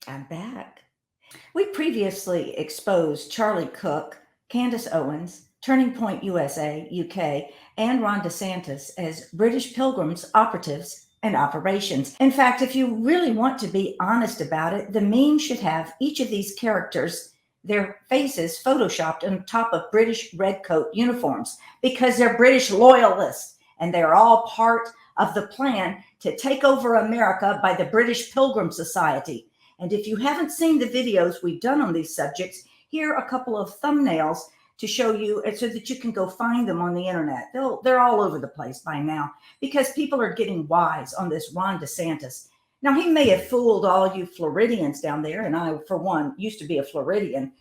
I'm back. We previously exposed Charlie Cook, Candace Owens, Turning Point USA, UK, and Ron DeSantis as British Pilgrims, operatives, and operations. In fact, if you really want to be honest about it, the meme should have each of these characters, their faces photoshopped on top of British redcoat uniforms because they're British loyalists and they're all part of the plan to take over America by the British Pilgrim Society. And if you haven't seen the videos we've done on these subjects, here are a couple of thumbnails to show you so that you can go find them on the internet. They're all over the place by now because people are getting wise on this Ron DeSantis. Now, he may have fooled all you Floridians down there, and I, for one, used to be a Floridian.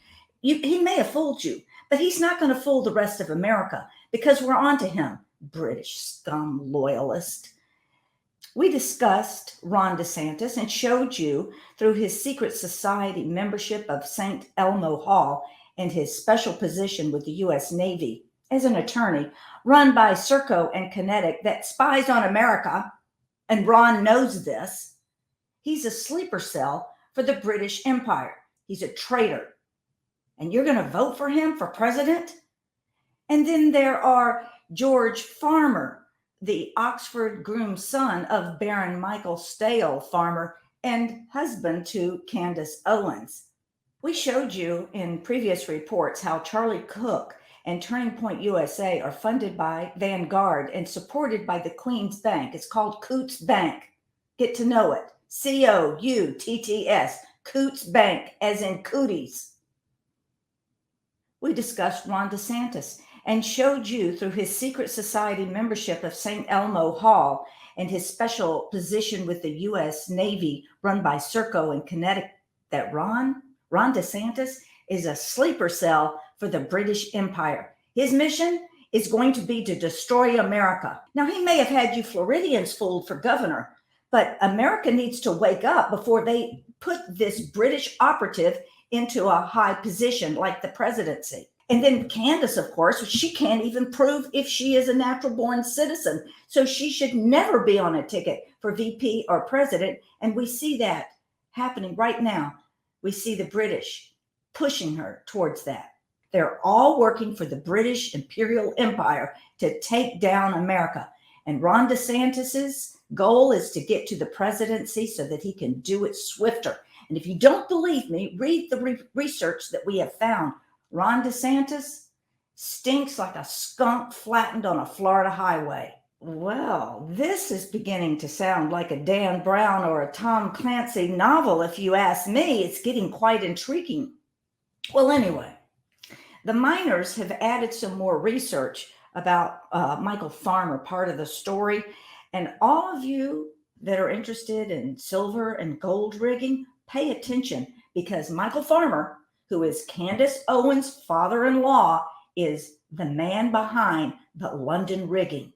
He may have fooled you, but he's not going to fool the rest of America because we're on to him, British scum loyalist. We discussed Ron DeSantis and showed you through his secret society membership of St. Elmo Hall and his special position with the U.S. Navy as an attorney run by Serco and Kinetic that spies on America, and Ron knows this. He's a sleeper cell for the British Empire. He's a traitor. And you're going to vote for him for president? And then there are George Farmer, the Oxford groom son of Baron Michael Stale Farmer and husband to Candace Owens. We showed you in previous reports how Charlie Cook and Turning Point USA are funded by Vanguard and supported by the Queen's Bank. It's called Coots Bank. Get to know it. Coutts, Coots Bank, as in cooties. We discussed Ron DeSantis and showed you through his secret society membership of St. Elmo Hall and his special position with the U.S. Navy run by Serco and Kinetic that Ron DeSantis is a sleeper cell for the British Empire. His mission is going to be to destroy America. Now, he may have had you Floridians fooled for governor, but America needs to wake up before they put this British operative into a high position like the presidency. And then Candace, of course, she can't even prove if she is a natural born citizen. So she should never be on a ticket for VP or president. And we see that happening right now. We see the British pushing her towards that. They're all working for the British Imperial Empire to take down America. And Ron DeSantis's goal is to get to the presidency so that he can do it swifter. And if you don't believe me, read the research that we have found. Ron DeSantis stinks like a skunk flattened on a Florida highway. Well, this is beginning to sound like a Dan Brown or a Tom Clancy novel, if you ask me. It's getting quite intriguing. Well, anyway, the miners have added some more research about Michael Farmer, part of the story. And all of you that are interested in silver and gold rigging, pay attention because Michael Farmer, who is Candace Owens' father-in-law, is the man behind the London rigging.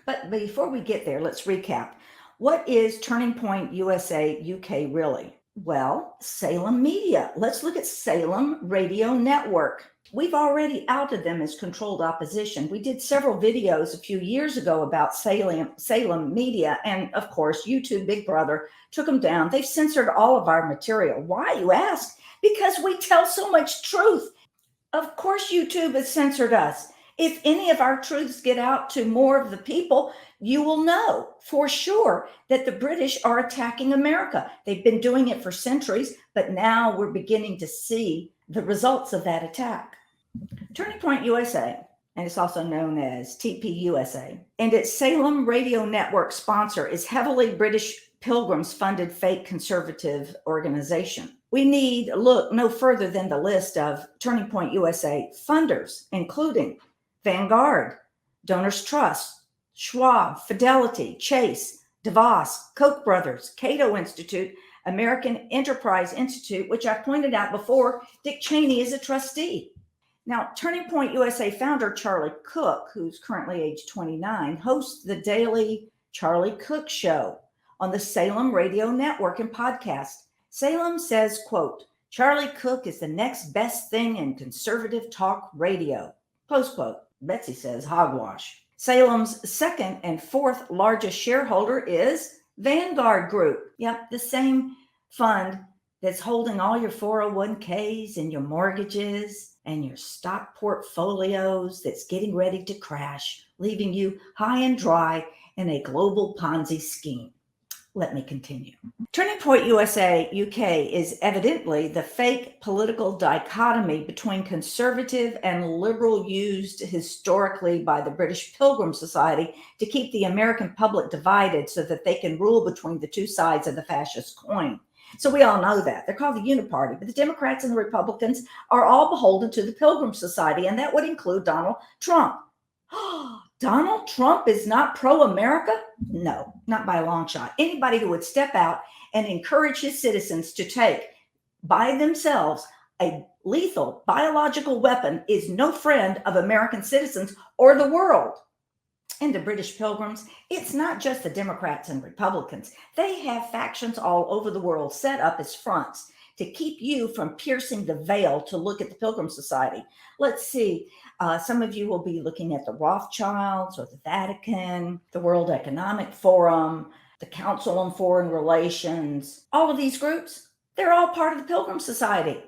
But before we get there, let's recap. What is Turning Point USA UK really? Well, Salem Media. Let's look at Salem Radio Network. We've already outed them as controlled opposition. We did several videos a few years ago about Salem Media, and of course, YouTube Big Brother took them down. They've censored all of our material. Why, you ask? Because we tell so much truth. Of course, YouTube has censored us. If any of our truths get out to more of the people, you will know for sure that the British are attacking America. They've been doing it for centuries, but now we're beginning to see the results of that attack. Turning Point USA, and it's also known as TPUSA, and its Salem Radio Network sponsor is heavily British Pilgrims funded fake conservative organization. We need look no further than the list of Turning Point USA funders, including Vanguard, Donors Trust, Schwab, Fidelity, Chase, DeVos, Koch brothers, Cato Institute, American Enterprise Institute, which I pointed out before, Dick Cheney is a trustee. Now, Turning Point USA founder Charlie Cook, who's currently age 29, hosts the daily Charlie Cook Show on the Salem Radio Network and podcast. Salem says, quote, Charlie Cook is the next best thing in conservative talk radio, close quote. Betsy says hogwash. Salem's second and fourth largest shareholder is Vanguard Group. Yep, the same fund that's holding all your 401ks and your mortgages and your stock portfolios that's getting ready to crash, leaving you high and dry in a global Ponzi scheme. Let me continue. Turning Point USA UK is evidently the fake political dichotomy between conservative and liberal used historically by the British Pilgrim Society to keep the American public divided so that they can rule between the two sides of the fascist coin. So we all know that. They're called the Uniparty, but the Democrats and the Republicans are all beholden to the Pilgrim Society, and that would include Donald Trump. Donald Trump is not pro-America? No, not by a long shot. Anybody who would step out and encourage his citizens to take by themselves a lethal biological weapon is no friend of American citizens or the world. And the British Pilgrims, it's not just the Democrats and Republicans. They have factions all over the world set up as fronts to keep you from piercing the veil to look at the Pilgrim Society. Let's see. Some of you will be looking at the Rothschilds or the Vatican, the World Economic Forum, the Council on Foreign Relations. All of these groups, they're all part of the Pilgrim Society.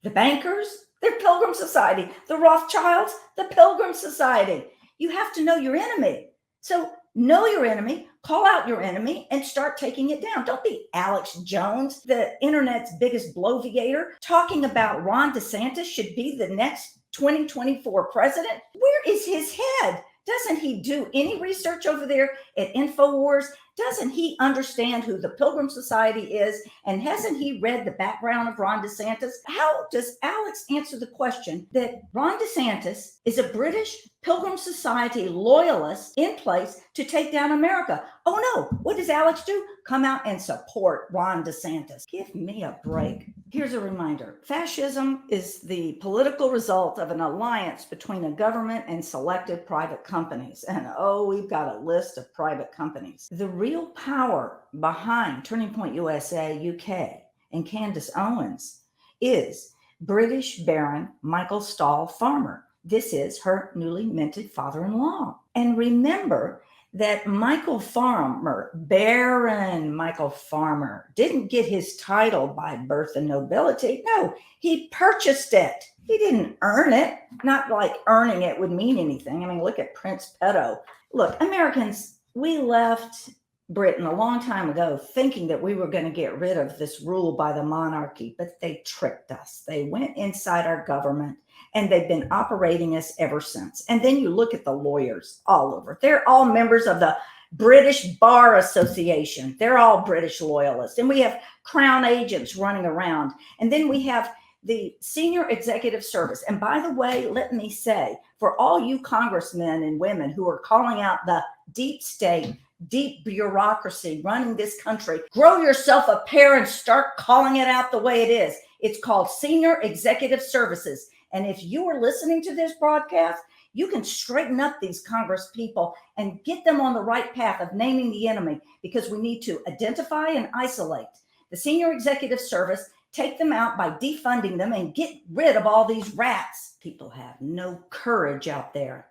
The bankers, they're Pilgrim Society. The Rothschilds, the Pilgrim Society. You have to know your enemy. So know your enemy, call out your enemy, and start taking it down. Don't be Alex Jones, the internet's biggest bloviator, talking about Ron DeSantis should be the next 2024 president. Where is his head? Doesn't he do any research over there at InfoWars? Doesn't he understand who the Pilgrim Society is? And hasn't he read the background of Ron DeSantis? How does Alex answer the question that Ron DeSantis is a British Pilgrim Society loyalist in place to take down America? Oh no, what does Alex do? Come out and support Ron DeSantis. Give me a break. Here's a reminder. Fascism is the political result of an alliance between a government and selected private companies. And oh, we've got a list of private companies. The real power behind Turning Point USA UK and Candace Owens is British Baron Michael Stahl Farmer. This is her newly minted father-in-law. And remember that Michael Farmer, Baron Michael Farmer, didn't get his title by birth and nobility. No, he purchased it. He didn't earn it. Not like earning it would mean anything. I mean, look at Prince Pedo. Look, Americans, we left Britain a long time ago thinking that we were going to get rid of this rule by the monarchy, but they tricked us. They went inside our government and they've been operating us ever since. And then you look at the lawyers all over. They're all members of the British Bar Association. They're all British loyalists. And we have Crown agents running around. And then we have the Senior Executive Service. And by the way, let me say, for all you congressmen and women who are calling out the deep state, deep bureaucracy running this country, grow yourself a pair and start calling it out the way it is. It's called Senior Executive Services. And if you are listening to this broadcast, you can straighten up these Congress people and get them on the right path of naming the enemy, because we need to identify and isolate the Senior Executive Service, take them out by defunding them, and get rid of all these rats. People have no courage out there,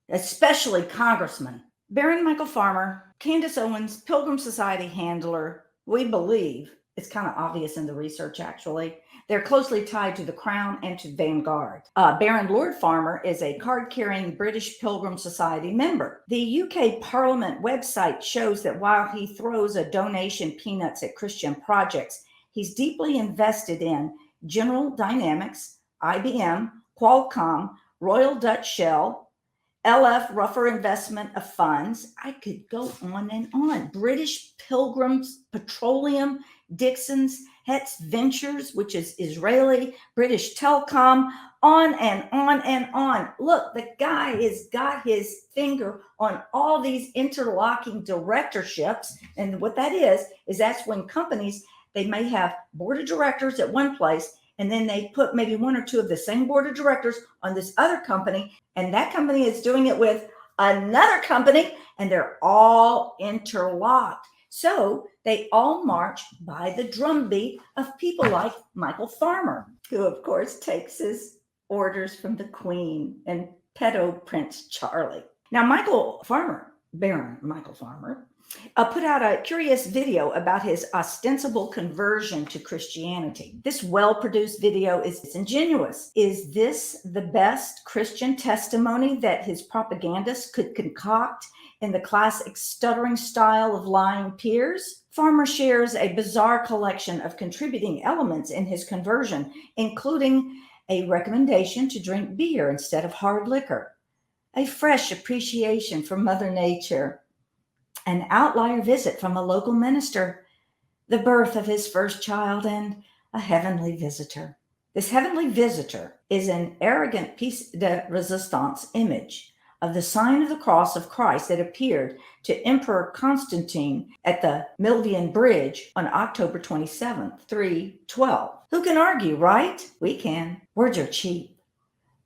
especially congressmen. Baron Michael Farmer, Candace Owens, Pilgrim Society handler. We believe, it's kind of obvious in the research actually, they're closely tied to the Crown and to Vanguard. Baron Lord Farmer is a card-carrying British Pilgrim Society member. The UK Parliament website shows that while he throws a donation peanuts at Christian projects, he's deeply invested in General Dynamics, IBM, Qualcomm, Royal Dutch Shell, LF Ruffer Investment of Funds. I could go on and on. British Pilgrims Petroleum, Dixon's, Hetz Ventures, which is Israeli, British Telecom, on and on and on. Look, the guy has got his finger on all these interlocking directorships. And what that is that's when companies, they may have board of directors at one place, and then they put maybe one or two of the same board of directors on this other company, and that company is doing it with another company, and they're all interlocked. So they all march by the drumbeat of people like Michael Farmer, who of course takes his orders from the Queen and pedo Prince Charlie. Now, Michael Farmer, Baron Michael Farmer, put out a curious video about his ostensible conversion to Christianity. This well-produced video is disingenuous. Is this the best Christian testimony that his propagandists could concoct in the classic stuttering style of lying peers? Farmer shares a bizarre collection of contributing elements in his conversion, including a recommendation to drink beer instead of hard liquor, a fresh appreciation for Mother Nature, an outlier visit from a local minister, the birth of his first child, and a heavenly visitor. This heavenly visitor is an arrogant piece de resistance image of the sign of the cross of Christ that appeared to Emperor Constantine at the Milvian Bridge on October 27th, 312. Who can argue, right? We can. Words are cheap.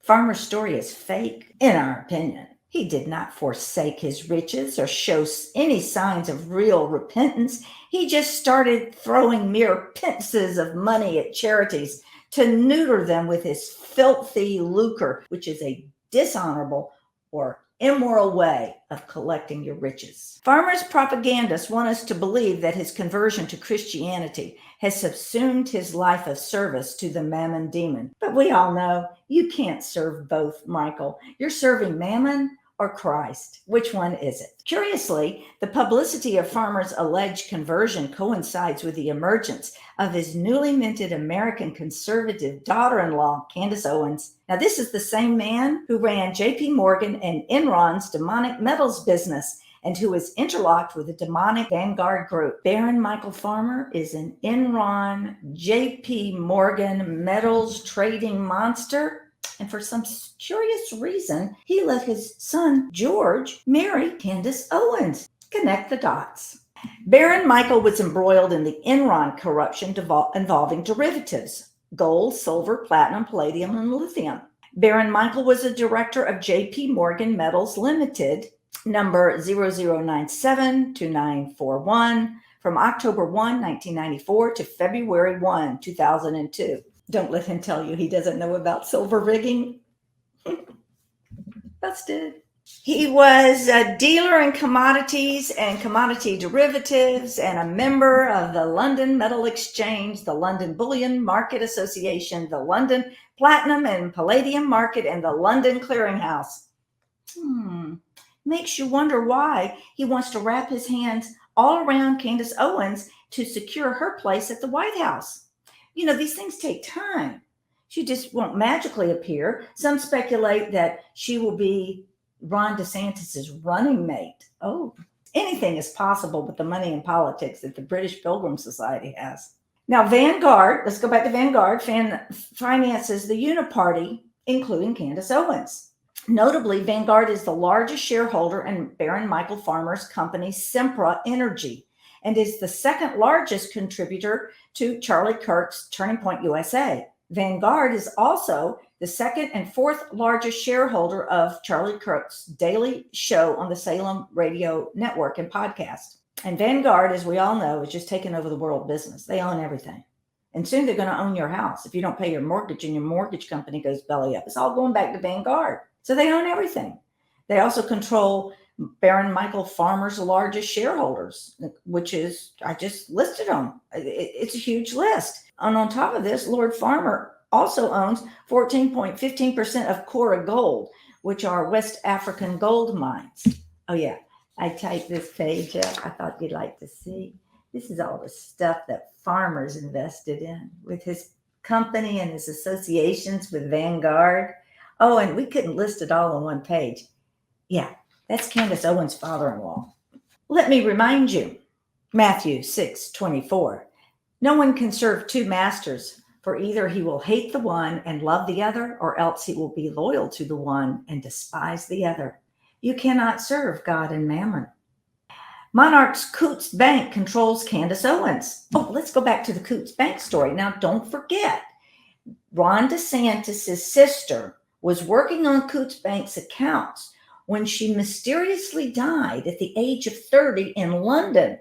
Farmer's story is fake, in our opinion. He did not forsake his riches or show any signs of real repentance. He just started throwing mere pinces of money at charities to neuter them with his filthy lucre, which is a dishonorable or immoral way of collecting your riches. Farmer's propagandists want us to believe that his conversion to Christianity has subsumed his life of service to the mammon demon. But we all know you can't serve both, Michael. You're serving mammon or Christ. Which one is it? Curiously, the publicity of Farmer's alleged conversion coincides with the emergence of his newly minted American conservative daughter-in-law, Candace Owens. Now, this is the same man who ran J.P. Morgan and Enron's demonic metals business and who is interlocked with the demonic Vanguard group. Baron Michael Farmer is an Enron, J.P. Morgan metals trading monster. And for some curious reason, he let his son, George, marry Candace Owens. Connect the dots. Baron Michael was embroiled in the Enron corruption involving derivatives, gold, silver, platinum, palladium, and lithium. Baron Michael was a director of J.P. Morgan Metals Limited, number 00972941, from October 1, 1994 to February 1, 2002. Don't let him tell you he doesn't know about silver rigging. Busted. He was a dealer in commodities and commodity derivatives and a member of the London Metal Exchange, the London Bullion Market Association, the London Platinum and Palladium Market, and the London Clearinghouse. Makes you wonder why he wants to wrap his hands all around Candace Owens to secure her place at the White House. You know, these things take time. She just won't magically appear. Some speculate that she will be Ron DeSantis's running mate. Oh, anything is possible with the money and politics that the British Pilgrim Society has. Now, Vanguard, let's go back to Vanguard, finances the Uniparty, including Candace Owens. Notably, Vanguard is the largest shareholder in Baron Michael Farmer's company, Sempra Energy, and is the second largest contributor to Charlie Kirk's Turning Point USA. Vanguard is also the second and fourth largest shareholder of Charlie Kirk's daily show on the Salem Radio Network and podcast. And Vanguard, as we all know, is just taking over the world business. They own everything. And soon they're going to own your house. If you don't pay your mortgage and your mortgage company goes belly up, it's all going back to Vanguard. So they own everything. They also control Baron Michael Farmer's largest shareholders, which is, I just listed them. It's a huge list. And on top of this, Lord Farmer also owns 14.15% of Cora Gold, which are West African gold mines. Oh yeah, I typed this page up. I thought you'd like to see. This is all the stuff that Farmer's invested in with his company and his associations with Vanguard. Oh, and we couldn't list it all on one page. Yeah. That's Candace Owens' father-in-law. Let me remind you, Matthew 6:24. No one can serve two masters, for either he will hate the one and love the other, or else he will be loyal to the one and despise the other. You cannot serve God and mammon. Monarch's Coutts Bank controls Candace Owens. Oh, let's go back to the Coutts Bank story. Now, don't forget, Ron DeSantis' sister was working on Coutts Bank's accounts when she mysteriously died at the age of 30 in London.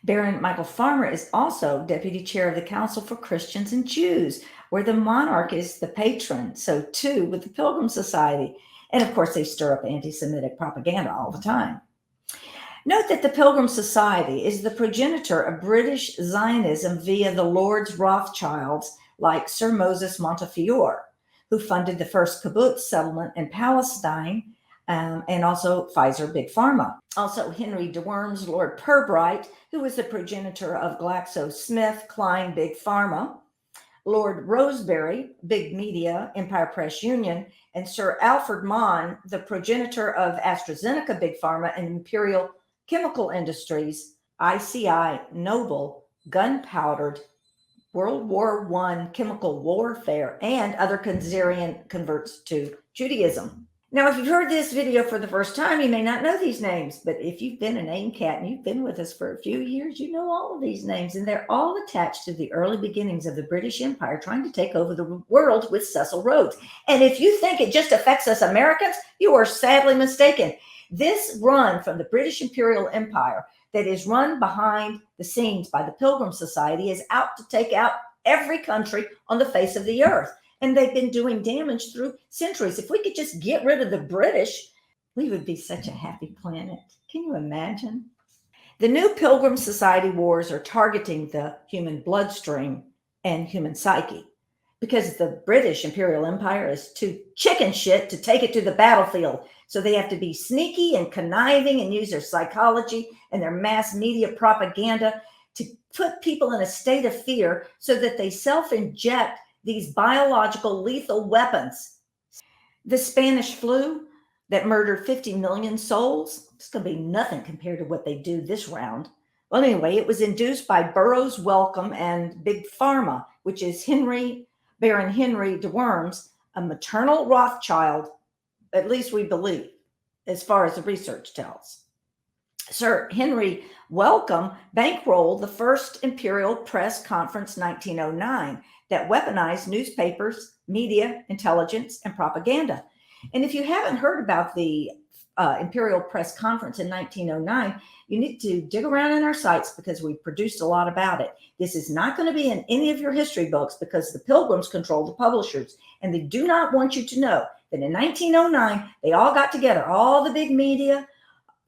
Baron Michael Farmer is also deputy chair of the Council for Christians and Jews, where the monarch is the patron. So too with the Pilgrim Society. And of course, they stir up anti-Semitic propaganda all the time. Note that the Pilgrim Society is the progenitor of British Zionism via the Lords Rothschilds, like Sir Moses Montefiore, who funded the first kibbutz settlement in Palestine, and also Pfizer Big Pharma. Also, Henry de Worms, Lord Pirbright, who was the progenitor of GlaxoSmithKline Big Pharma, Lord Rosebery, Big Media, Empire Press Union, and Sir Alfred Mann, the progenitor of AstraZeneca Big Pharma and Imperial Chemical Industries, ICI, Noble, gunpowdered, World War I chemical warfare, and other Khazarian converts to Judaism. Now, if you've heard this video for the first time, you may not know these names, but if you've been an AIM-CAT and you've been with us for a few years, you know all of these names, and they're all attached to the early beginnings of the British Empire trying to take over the world with Cecil Rhodes. And if you think it just affects us Americans, you are sadly mistaken. This run from the British Imperial Empire that is run behind the scenes by the Pilgrim Society is out to take out every country on the face of the earth. And they've been doing damage through centuries. If we could just get rid of the British, we would be such a happy planet. Can you imagine? The new Pilgrim Society wars are targeting the human bloodstream and human psyche because the British Imperial Empire is too chicken shit to take it to the battlefield. So they have to be sneaky and conniving and use their psychology and their mass media propaganda to put people in a state of fear so that they self-inject these biological lethal weapons. The Spanish flu that murdered 50 million souls, it's going to be nothing compared to what they do this round. Well, anyway, it was induced by Burroughs Wellcome and Big Pharma, which is Baron Henry de Worms, a maternal Rothschild, at least we believe, as far as the research tells. Sir Henry Wellcome bankrolled the first Imperial Press Conference 1909 that weaponized newspapers, media, intelligence, and propaganda. And if you haven't heard about the Imperial Press Conference in 1909, you need to dig around in our sites because we produced a lot about it. This is not going to be in any of your history books because the Pilgrims control the publishers, and they do not want you to know that in 1909, they all got together, all the big media,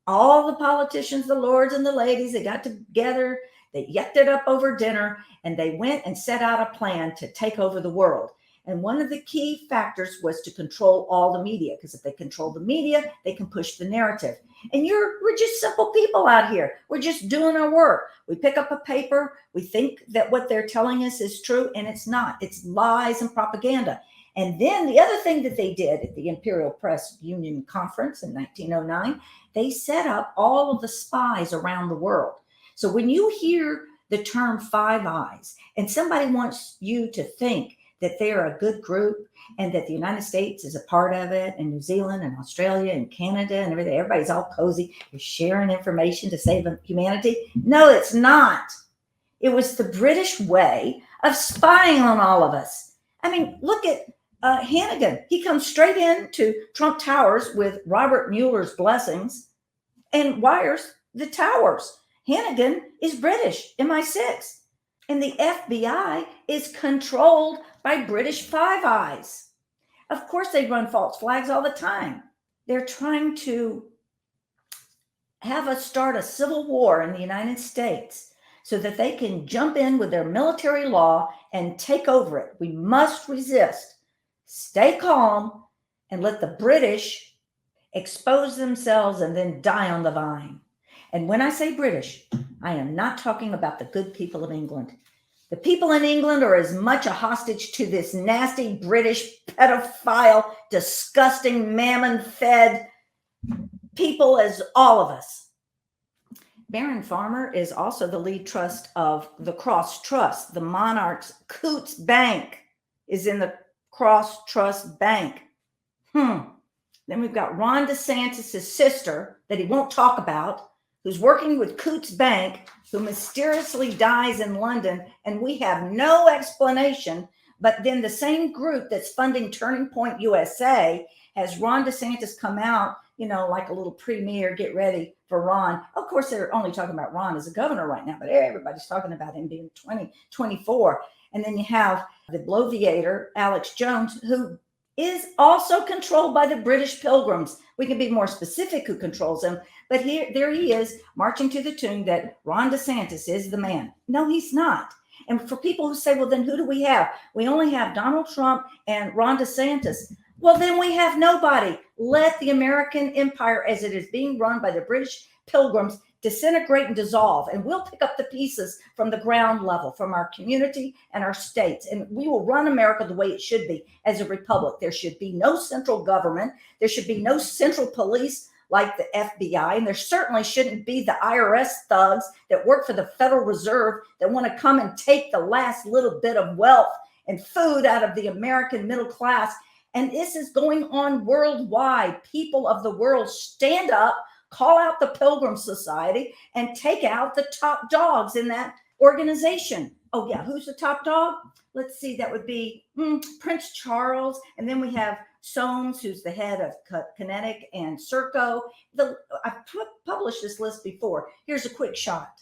all the politicians, the lords and the ladies, they got together, they yucked it up over dinner, and they went and set out a plan to take over the world. And one of the key factors was to control all the media, because if they control the media, they can push the narrative. And we're just simple people out here. We're just doing our work. We pick up a paper, we think that what they're telling us is true, and it's not. It's lies and propaganda. And then the other thing that they did at the Imperial Press Union Conference in 1909, they set up all of the spies around the world. So when you hear the term Five Eyes and somebody wants you to think that they're a good group and that the United States is a part of it, and New Zealand and Australia and Canada and everything, everybody's all cozy, you're sharing information to save humanity. No, it's not. It was the British way of spying on all of us. I mean, look at Hannigan. He comes straight into Trump Towers with Robert Mueller's blessings and wires the towers. Hannigan is British, MI6. And the FBI is controlled by British Five Eyes. Of course, they run false flags all the time. They're trying to have us start a civil war in the United States so that they can jump in with their military law and take over it. We must resist. Stay calm and let the British expose themselves and then die on the vine. And when I say British, I am not talking about the good people of England. The people in England are as much a hostage to this nasty British pedophile, disgusting, mammon-fed people as all of us. Baron Farmer is also the lead trust of the Cross Trust. The monarch's Coots Bank is in the Cross Trust Bank. Then we've got Ron DeSantis' sister that he won't talk about, who's working with Coots Bank, who mysteriously dies in London, and we have no explanation. But then the same group that's funding Turning Point USA has Ron DeSantis come out, like a little premiere, get ready for Ron. Of course, they're only talking about Ron as a governor right now, but everybody's talking about him being 2024. And then you have the bloviator, Alex Jones, who is also controlled by the British Pilgrims. We can be more specific who controls him, but there he is marching to the tune that Ron DeSantis is the man. No, he's not. And for people who say, well, then who do we have? We only have Donald Trump and Ron DeSantis. Well, then we have nobody. Let the American empire, as it is being run by the British Pilgrims, disintegrate and dissolve, and we'll pick up the pieces from the ground level, from our community and our states, and we will run America the way it should be, as a republic. There should be no central government. There should be no central police like the FBI, and there certainly shouldn't be the IRS thugs that work for the Federal Reserve that want to come and take the last little bit of wealth and food out of the American middle class. And this is going on worldwide. People of the world, stand up, call out the Pilgrim Society, and take out the top dogs in that organization. Oh yeah, who's the top dog? Let's see, that would be Prince Charles. And then we have Soames, who's the head of Kinetic and Serco. I've published this list before. Here's a quick shot.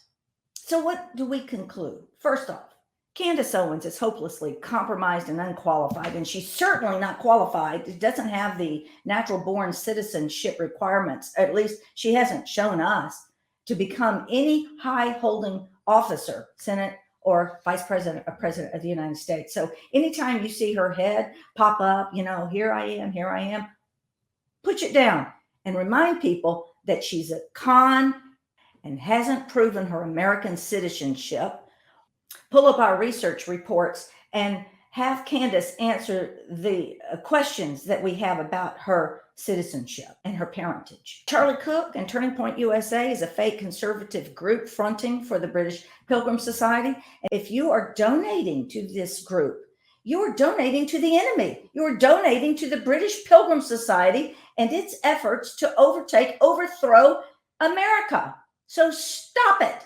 So what do we conclude? First off, Candace Owens is hopelessly compromised and unqualified, and she's certainly not qualified. It doesn't have the natural-born citizenship requirements. At least she hasn't shown us to become any high-holding officer, Senate or Vice President or President of the United States. So anytime you see her head pop up, here I am, push it down and remind people that she's a con and hasn't proven her American citizenship. Pull up our research reports and have Candace answer the questions that we have about her citizenship and her parentage. Charlie Cook and Turning Point USA is a fake conservative group fronting for the British Pilgrim Society. If you are donating to this group, you are donating to the enemy. You are donating to the British Pilgrim Society and its efforts to overthrow America. So stop it.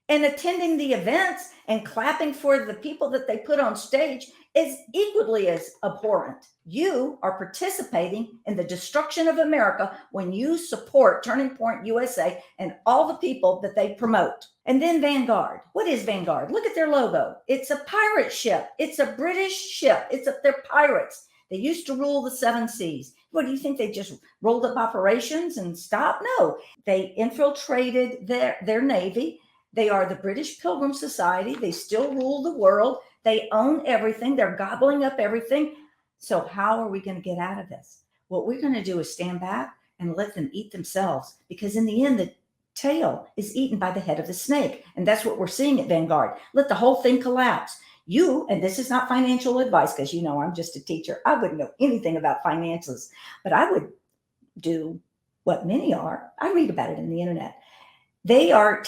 And attending the events and clapping for the people that they put on stage is equally as abhorrent. You are participating in the destruction of America when you support Turning Point USA and all the people that they promote. And then Vanguard. What is Vanguard? Look at their logo. It's a pirate ship. It's a British ship. They're pirates. They used to rule the 7 seas. What do you think? They just rolled up operations and stopped? No, they infiltrated their navy. They are the British Pilgrim Society. They still rule the world. They own everything. They're gobbling up everything. So how are we going to get out of this? What we're going to do is stand back and let them eat themselves, because in the end, the tail is eaten by the head of the snake. And that's what we're seeing at Vanguard. Let the whole thing collapse. And this is not financial advice, because I'm just a teacher. I wouldn't know anything about finances, but I would do what many are. I read about it in the internet. They are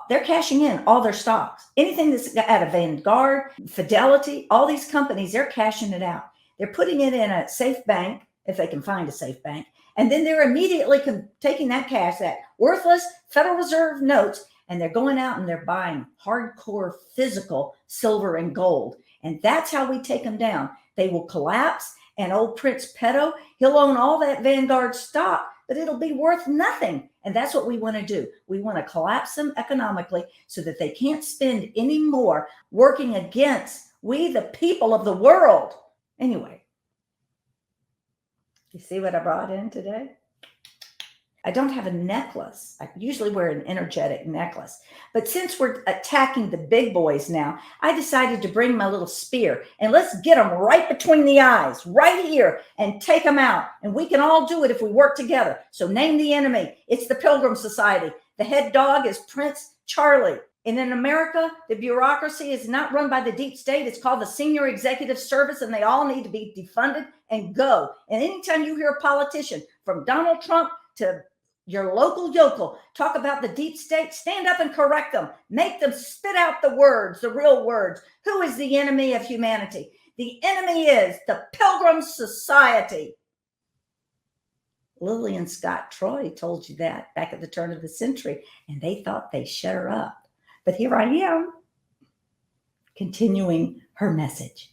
they're cashing in all their stocks. Anything that's out of Vanguard, Fidelity, all these companies, they're cashing it out. They're putting it in a safe bank, if they can find a safe bank. And then they're immediately taking that cash, that worthless Federal Reserve notes, and they're going out and they're buying hardcore physical silver and gold. And that's how we take them down. They will collapse. And old Prince Pedo, he'll own all that Vanguard stock, but it'll be worth nothing. And that's what we want to do. We want to collapse them economically so that they can't spend any more working against we, the people of the world. Anyway, you see what I brought in today? I don't have a necklace. I usually wear an energetic necklace. But since we're attacking the big boys now, I decided to bring my little spear and let's get them right between the eyes, right here, and take them out. And we can all do it if we work together. So name the enemy. It's the Pilgrim Society. The head dog is Prince Charlie. And in America, the bureaucracy is not run by the deep state. It's called the Senior Executive Service, and they all need to be defunded and go. And anytime you hear a politician, from Donald Trump to your local yokel, talk about the deep state, stand up and correct them. Make them spit out the words, the real words. Who is the enemy of humanity? The enemy is the Pilgrim Society. Lillian Scott Troy told you that back at the turn of the century, and they thought they shut her up. But here I am, continuing her message.